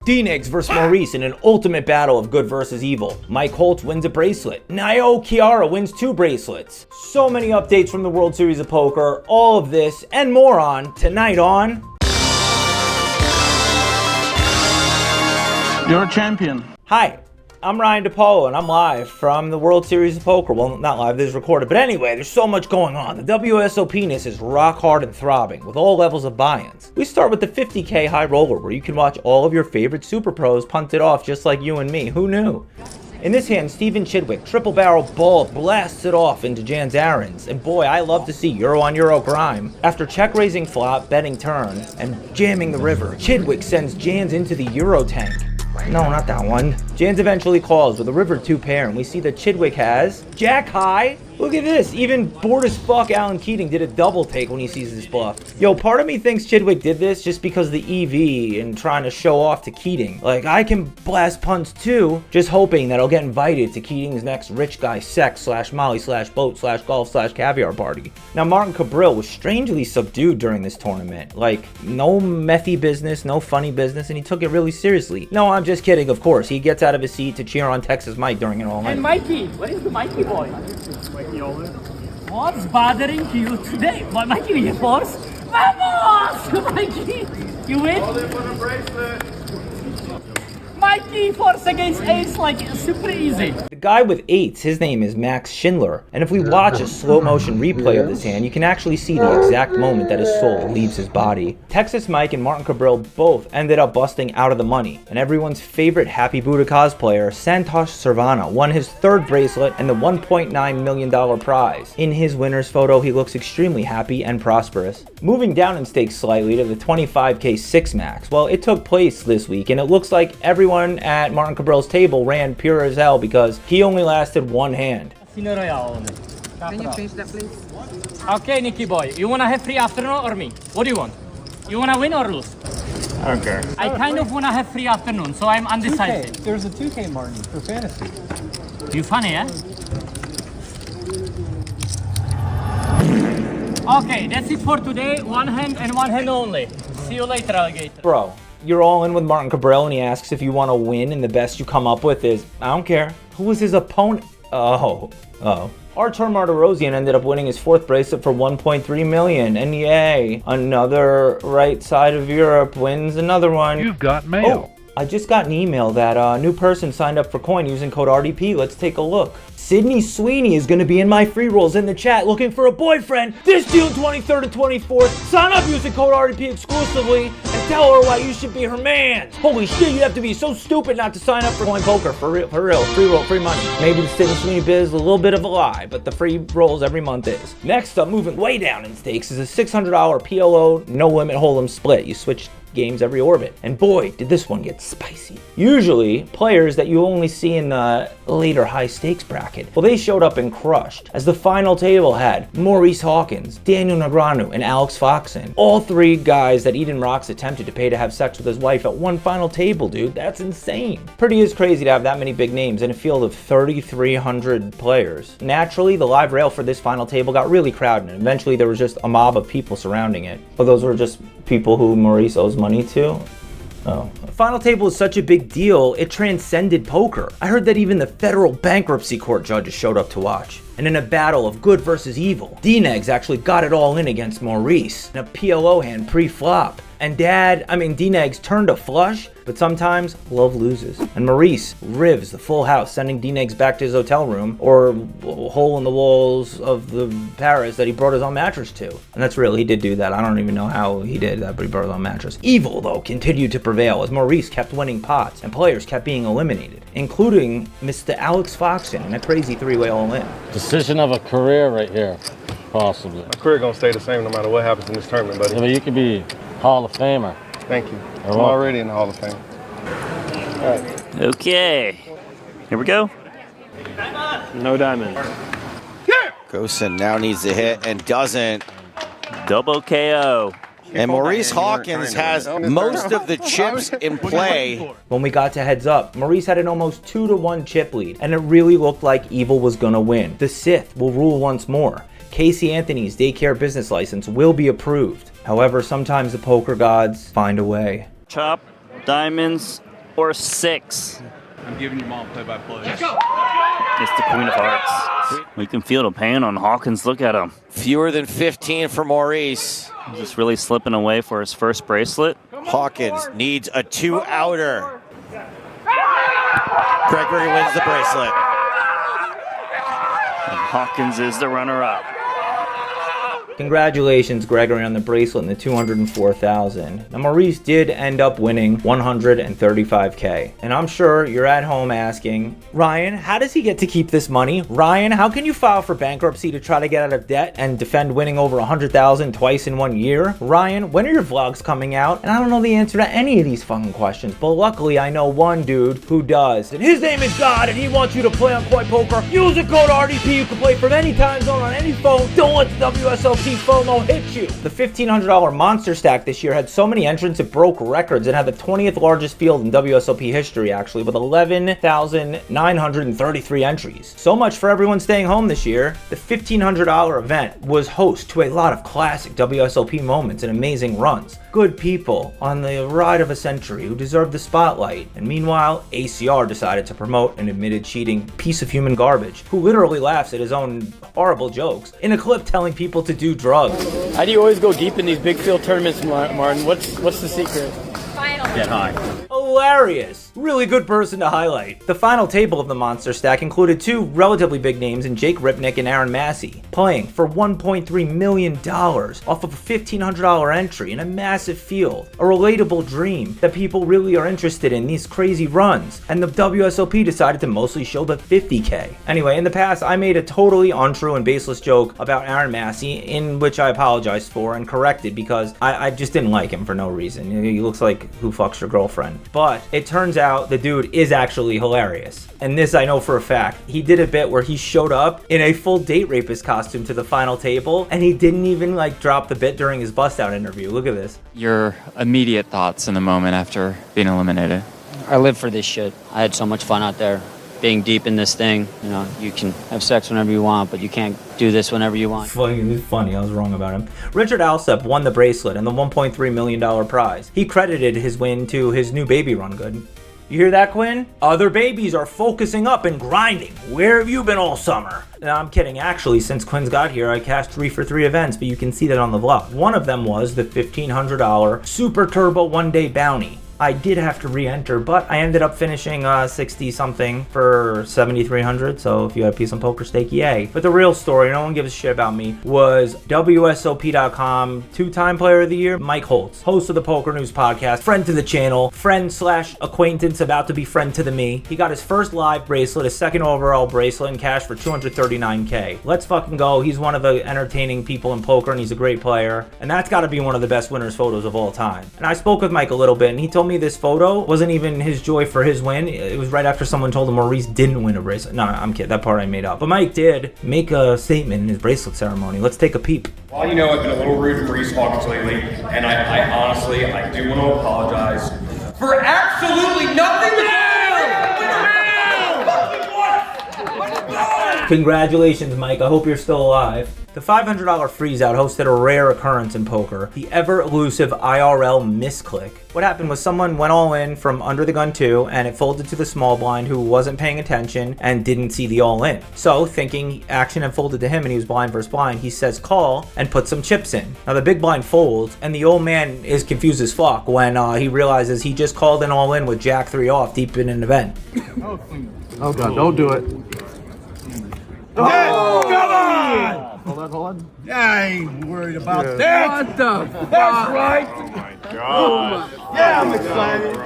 Degen versus Maurice in an ultimate battle of good versus evil. Mike Holtz wins a bracelet. Nio Kiara wins 2 bracelets. So many updates from the World Series of Poker. All of this and more on tonight on... You're a champion. Hi, I'm Ryan Depaulo and I'm live from the World Series of Poker. Well, not live, this is recorded. But anyway, there's so much going on. The WSOP-ness is rock hard and throbbing with all levels of buy-ins. We start with the 50K high roller where you can watch all of your favorite super pros punt it off just like you and me. Who knew? In this hand, Stephen Chidwick, triple barrel ball, blasts it off into Jan's Aaron's. And boy, I love to see Euro on Euro grime. After check raising flop, betting turn, and jamming the river, Chidwick sends Jan's into the Euro tank. No, not that one. Jan's eventually calls with a river 2 pair, and we see that Chidwick has Jack high. Look at this. Even bored as fuck Alan Keating did a double take when he sees this bluff. Yo, part of me thinks Chidwick did this just because of the EV and trying to show off to Keating. Like, I can blast punts too, just hoping that I'll get invited to Keating's next rich guy sex / molly / boat / golf / caviar party. Now, Martin Cabral was strangely subdued during this tournament. Like, no methy business, no funny business, and he took it really seriously. No, I'm just kidding, of course. He gets out of his seat to cheer on Texas Mike during it all night. And Mikey, where is the Mikey boy? What's bothering you today? What, Mikey, you force? Vamos! Mikey, you win? All in for the bracelet. Mikey, force against ace, like, super easy. The guy with 8s, his name is Max Schindler, and if we watch a slow motion replay of this hand, you can actually see the exact moment that his soul leaves his body. Texas Mike and Martin Cabral both ended up busting out of the money, and everyone's favorite Happy Buddha cosplayer, Santosh Sarvana, won his 3rd bracelet and the $1.9 million prize. In his winner's photo, he looks extremely happy and prosperous. Moving down in stakes slightly to the 25K 6 max, well, it took place this week, and it looks like everyone at Martin Cabral's table ran pure as hell because he only lasted one hand. Can you change that, please? Okay, Nicky boy, you wanna have free afternoon or me? What do you want? You wanna win or lose? Okay. I kind of wanna have free afternoon, so I'm undecided. 2K. There's a 2K, Martin, for fantasy. You funny, eh? Okay, that's it for today. One hand and one hand only. See you later, alligator. Bro, you're all in with Martin Cabral and he asks if you want to win and the best you come up with is, I don't care. Who was his opponent? Oh. Artur Martirosyan ended up winning his 4th bracelet for $1.3 million, and yay, another right side of Europe wins another one. You've got mail. Oh, I just got an email that a new person signed up for Coin using code RDP. Let's take a look. Sydney Sweeney is going to be in my free rolls in the chat looking for a boyfriend this June 23rd and 24th. Sign up using code RDP exclusively and tell her why you should be her man. Holy shit, you have to be so stupid not to sign up for CoinPoker. For real. Free roll, free money. Maybe the Sydney Sweeney biz is a little bit of a lie, but the free rolls every month is. Next up, moving way down in stakes, is a $600 PLO no limit hold'em split. You switch games every orbit, and boy did this one get spicy. Usually players that you only see in the later high stakes bracket, well, they showed up and crushed, as the final table had Maurice Hawkins, Daniel Negreanu, and Alex Foxen, all 3 guys that Eden Rocks attempted to pay to have sex with his wife at one final table. Dude, that's insane. Pretty is crazy to have that many big names in a field of 3,300 players. Naturally, the live rail for this final table got really crowded, and eventually there was just a mob of people surrounding it. But those were just people who Maurice owes money to. Oh. Final table is such a big deal, it transcended poker. I heard that even the federal bankruptcy court judges showed up to watch. And in a battle of good versus evil, Degen actually got it all in against Maurice in a PLO hand pre-flop. And Degen turned a flush, but sometimes love loses. And Maurice rivs the full house, sending Degen back to his hotel room, or hole in the walls of the Paris that he brought his own mattress to. And that's real, he did do that. I don't even know how he did that, but he brought his own mattress. Evil, though, continued to prevail as Maurice kept winning pots and players kept being eliminated, including Mr. Alex Foxen in a crazy 3-way all-in. Decision of a career right here, possibly. My career gonna stay the same no matter what happens in this tournament, buddy. Yeah, but you could be Hall of Famer. Thank you. I'm already in the Hall of Fame. All right. Okay, here we go. No diamond. Gosen now needs to hit and doesn't. Double KO. And Maurice Hawkins has most of the chips in play. When we got to heads up, Maurice had an almost 2-1 chip lead, and it really looked like evil was gonna win. The Sith will rule once more. Casey Anthony's daycare business license will be approved. However, sometimes the poker gods find a way. Chop, diamonds, or 6? I'm giving your mom play-by-play. It's the Queen of Hearts. We can feel the pain on Hawkins. Look at him. Fewer than 15 for Maurice. Just really slipping away for his first bracelet. Hawkins needs a 2-outer. Gregory wins the bracelet. And Hawkins is the runner-up. Congratulations, Gregory, on the bracelet and the $204,000. Now, Maurice did end up winning $135K. And I'm sure you're at home asking, Ryan, how does he get to keep this money? Ryan, how can you file for bankruptcy to try to get out of debt and defend winning over $100,000 twice in 1 year? Ryan, when are your vlogs coming out? And I don't know the answer to any of these fucking questions, but luckily I know one dude who does. And his name is God, and he wants you to play on CoinPoker. Use the code RDP. You can play from any time zone on any phone. Don't let the WSOP FOMO hit you. The $1,500 monster stack this year had so many entrants it broke records. It had the 20th largest field in WSOP history, actually, with 11,933 entries. So much for everyone staying home this year. The $1,500 event was host to a lot of classic WSOP moments and amazing runs. Good people on the ride of a century who deserved the spotlight. And meanwhile, ACR decided to promote an admitted cheating piece of human garbage who literally laughs at his own horrible jokes in a clip telling people to do drugs. How do you always go deep in these big field tournaments, Martin? What's the secret? Get high. Hilarious. Really good person to highlight. The final table of the monster stack included two relatively big names in Jake Ripnick and Aaron Massey, playing for $1.3 million off of a $1,500 entry in a massive field. A relatable dream that people really are interested in, these crazy runs. And the WSOP decided to mostly show the 50K. Anyway, in the past, I made a totally untrue and baseless joke about Aaron Massey, in which I apologized for and corrected because I just didn't like him for no reason. He looks like who fucks your girlfriend. But it turns out the dude is actually hilarious. And this I know for a fact. He did a bit where he showed up in a full date rapist costume to the final table, and he didn't even drop the bit during his bust out interview. Look at this. Your immediate thoughts in the moment after being eliminated? I live for this shit. I had so much fun out there. Being deep in this thing, you can have sex whenever you want, but you can't do this whenever you want. It's funny, I was wrong about him. Richard Alsep won the bracelet and the $1.3 million prize. He credited his win to his new baby run good. You hear that, Quinn? Other babies are focusing up and grinding. Where have you been all summer? No, I'm kidding. Actually, since Quinn's got here, I cashed 3 for 3 events, but you can see that on the vlog. One of them was the $1,500 Super Turbo One-Day Bounty. I did have to re-enter, but I ended up finishing 60-something for 7,300, so if you had a piece on poker stake, yay. But the real story, no one gives a shit about me, was WSOP.com 2-time player of the year, Mike Holtz, host of the Poker News podcast, friend to the channel, friend/acquaintance about to be friend to the me. He got his first live bracelet, his second overall bracelet, and cash for $239K. Let's fucking go. He's one of the entertaining people in poker, and he's a great player, and that's got to be one of the best winners photos of all time. And I spoke with Mike a little bit, and he told me this photo wasn't even his joy for his win. It was right after someone told him Maurice didn't win a bracelet. No, I'm kidding. That part I made up. But Mike did make a statement in his bracelet ceremony. Let's take a peep. Well, I've been a little rude to Maurice Hawkins lately, and I honestly do want to apologize for absolutely nothing. Congratulations, Mike. I hope you're still alive. The $500 freeze-out hosted a rare occurrence in poker, the ever-elusive IRL misclick. What happened was someone went all in from under the gun 2, and it folded to the small blind who wasn't paying attention and didn't see the all-in. So, thinking action had folded to him and he was blind versus blind, he says call and put some chips in. Now the big blind folds, and the old man is confused as fuck when he realizes he just called an all-in with Jack 3 off deep in an event. Oh god, don't do it. Oh, come on! Hold on. I ain't worried about that. What the fuck? That's right. Oh my god. Yeah, I'm excited.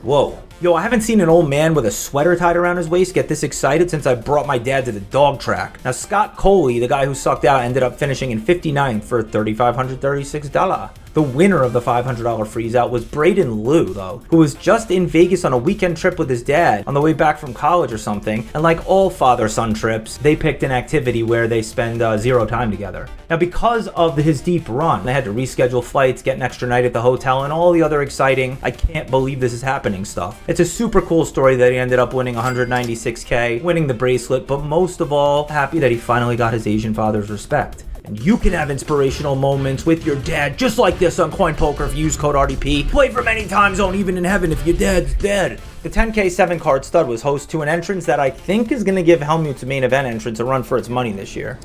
Whoa. Yo, I haven't seen an old man with a sweater tied around his waist get this excited since I brought my dad to the dog track. Now, Scott Coley, the guy who sucked out, ended up finishing in 59th for $3,536. The winner of the $500 freeze-out was Braden Liu, though, who was just in Vegas on a weekend trip with his dad on the way back from college or something, and like all father-son trips, they picked an activity where they spend zero time together. Now, because of his deep run, they had to reschedule flights, get an extra night at the hotel, and all the other exciting, I can't believe this is happening stuff. It's a super cool story that he ended up winning $196K, winning the bracelet, but most of all, happy that he finally got his Asian father's respect. And you can have inspirational moments with your dad just like this on CoinPoker if you use code RDP. Play from any time zone, even in heaven if your dad's dead. The 10K 7-card stud was host to an entrance that I think is going to give Helmut's main event entrance a run for its money this year.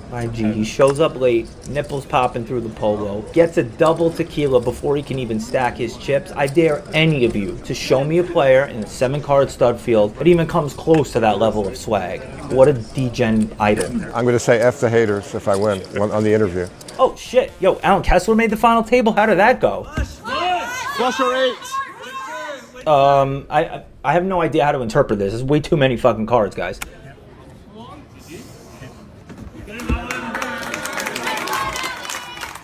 My G, he shows up late, nipples popping through the polo, gets a double tequila before he can even stack his chips. I dare any of you to show me a player in a 7-card stud field that even comes close to that level of swag. What a Degen idol. I'm going to say F the haters if I win on the interview. Oh shit, yo, Alan Kessler made the final table. How did that go? Flush or eights. I have no idea how to interpret this. There's way too many fucking cards, guys.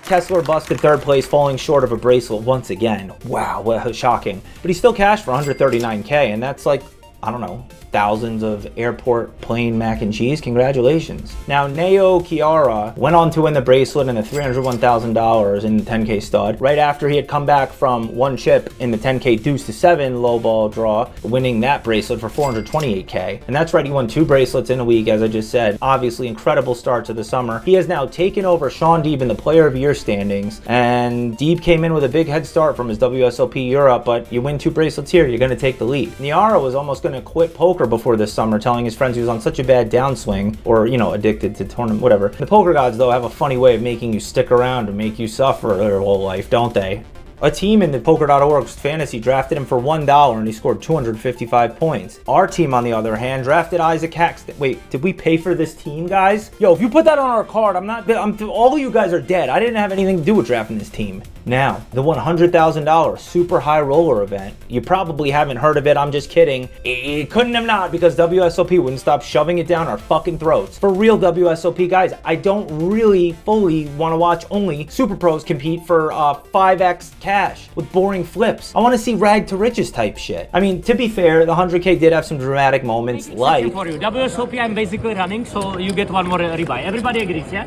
Kessler busted third place, falling short of a bracelet once again. Wow, what shocking. But he still cashed for 139K, and that's like, I don't know, thousands of airport plane mac and cheese. Congratulations. Now, Neo Kiara went on to win the bracelet and the $301,000 in the 10K stud right after he had come back from one chip in the 10K deuce to 7 low ball draw, winning that bracelet for 428K. And that's right, he won 2 bracelets in a week, as I just said. Obviously, incredible start to the summer. He has now taken over Sean Deeb in the Player of the Year standings, and Deeb came in with a big head start from his WSOP Europe, but you win 2 bracelets here, you're going to take the lead. Niara was almost going to quit poker before this summer, telling his friends he was on such a bad downswing, or, you know, addicted to tournament, whatever. The poker gods, though, have a funny way of making you stick around and make you suffer their whole life, don't they? A team in the Poker.org's fantasy drafted him for $1 and he scored 255 points. Our team, on the other hand, drafted Isaac Haxton. Wait, did we pay for this team, guys? Yo, if you put that on our card, all of you guys are dead. I didn't have anything to do with drafting this team. Now, the $100,000 super high roller event. You probably haven't heard of it, I'm just kidding. It couldn't have not, because WSOP wouldn't stop shoving it down our fucking throats. For real, WSOP guys, I don't really fully want to watch only super pros compete for 5x cash with boring flips. I want to see rag to riches type shit. I mean, to be fair, the 100K did have some dramatic moments like... For you. WSOP, I'm basically running, so you get one more rebuy. Everybody agrees, yeah?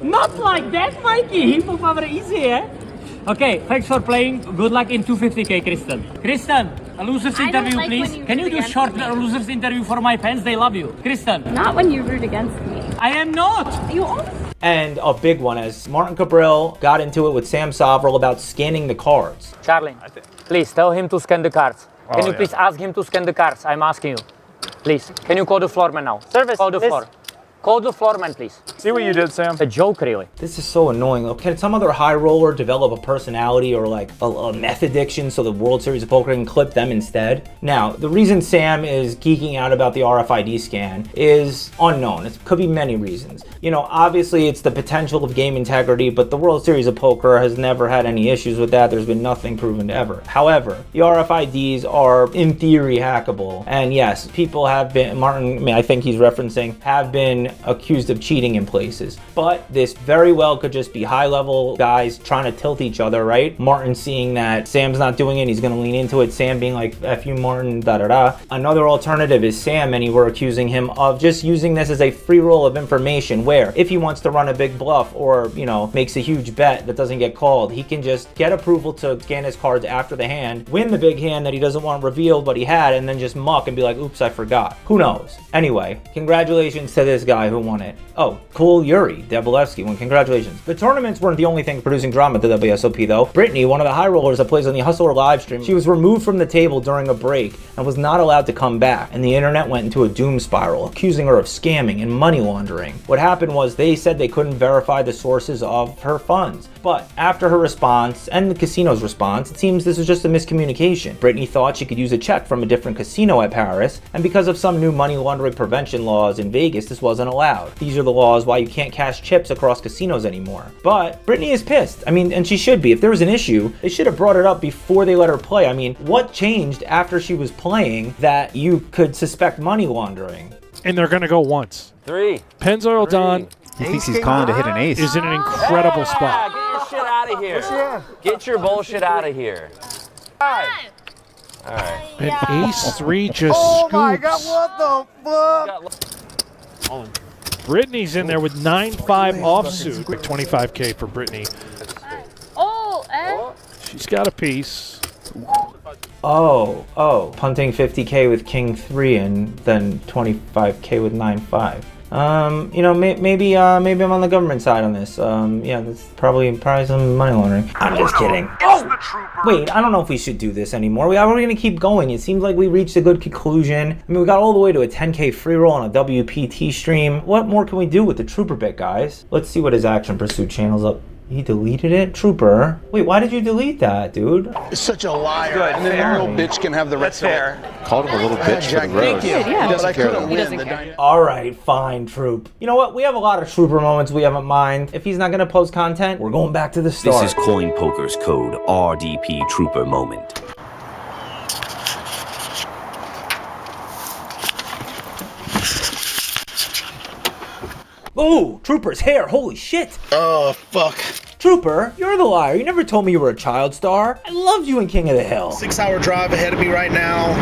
Not like that, Mikey. Hip hop easy, yeah? Okay, thanks for playing. Good luck in 250K, Kristen. Kristen, a loser's interview, please. Can you do short loser's interview for my fans? They love you. Kristen. Not when you root against me. I am not. You always... And a big one, as Martin Cabral got into it with Sam Sovrel about scanning the cards. Charlie, please tell him to scan the cards. Can you please ask him to scan the cards? I'm asking you. Please, can you call the floorman now? Service, call the floor. Call the floorman, please. See what you did, Sam? A joke, really. This is so annoying. Can some other high roller develop a personality or like a meth addiction so the World Series of Poker can clip them instead? Now, the reason Sam is geeking out about the RFID scan is unknown. It could be many reasons. You know, obviously it's the potential of game integrity, but the World Series of Poker has never had any issues with that. There's been nothing proven ever. However, the RFIDs are in theory hackable. And yes, people have been, Martin, I think he's referencing, have been accused of cheating in places. But this very well could just be high-level guys trying to tilt each other, right? Martin seeing that Sam's not doing it, he's going to lean into it. Sam being like, F you, Martin, da-da-da. Another alternative is Sam, and he were accusing him of just using this as a free roll of information where if he wants to run a big bluff or, you know, makes a huge bet that doesn't get called, he can just get approval to scan his cards after the hand, win the big hand that he doesn't want revealed but he had, and then just muck and be like, oops, I forgot. Who knows? Anyway, congratulations to this guy who won it. Oh, cool, Yuri Debolevsky won. Congratulations. The tournaments weren't the only thing producing drama at the WSOP though. Brittany, one of the high rollers that plays on the Hustler live stream, she was removed from the table during a break and was not allowed to come back, and the internet went into a doom spiral, accusing her of scamming and money laundering. What happened was they said they couldn't verify the sources of her funds, but after her response and the casino's response, it seems this was just a miscommunication. Brittany thought she could use a check from a different casino at Paris, and because of some new money laundering prevention laws in Vegas, this wasn't allowed. These are the laws why you can't cash chips across casinos anymore. But Brittany is pissed. I mean, and she should be. If there was an issue, they should have brought it up before they let her play. I mean, what changed after she was playing that you could suspect money laundering? And they're going to go once. 3. Pennzoil Don. He thinks he's calling to hit an ace. Is in an incredible spot. Get your shit out of here. Get your bullshit out of here. 5. All right. And ace 3 just scoops. Oh my God, what the fuck? Brittany's in there with 9-5 offsuit. 25K for Brittany. She's got a piece. Oh, punting 50K with King 3 and then 25K with 9-5. You know, maybe I'm on the government side on this. Yeah, that's probably some money laundering. I'm just kidding. Oh, wait, I don't know if we should do this anymore. We're gonna keep going. It seems like we reached a good conclusion. I mean, we got all the way to a 10K free roll on a WPT stream. What more can we do with the Trooper bit, guys? Let's see what his action pursuit channel's up. He deleted it? Trooper? Wait, why did you delete that, dude? It's such a liar. Good, and then fair. the real bitch can have the rest of it. Called him a little bitch for the road. Yeah, but I couldn't win. All right, fine, Troop. You know what? We have a lot of Trooper moments we haven't mined. If he's not gonna post content, we're going back to the start. This is CoinPoker's code RDP Trooper Moment. Oh, Trooper's hair, holy shit. Oh, fuck. Trooper, you're the liar. You never told me you were a child star. I loved you in King of the Hill. 6-hour drive ahead of me right now.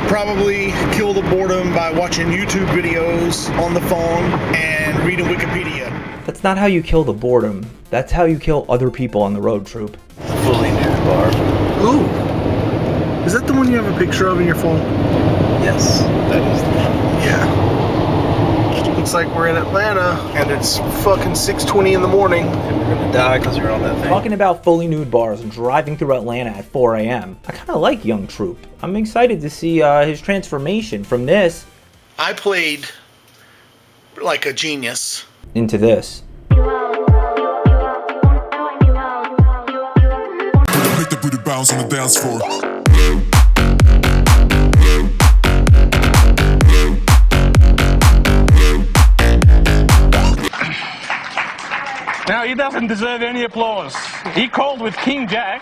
Probably kill the boredom by watching YouTube videos on the phone and reading Wikipedia. That's not how you kill the boredom. That's how you kill other people on the road, Troop. Fully nude bar. Ooh. Is that the one you have a picture of in your phone? Yes, that is the one. Yeah. Looks like we're in Atlanta and it's fucking 6:20 in the morning and we're gonna die because we're on that thing. Talking about fully nude bars and driving through Atlanta at 4 a.m. I kind of like young Troop. I'm excited to see his transformation from this I played like a genius into this. Make the booty bounce on the dance floor. Now, he doesn't deserve any applause. He called with King Jack.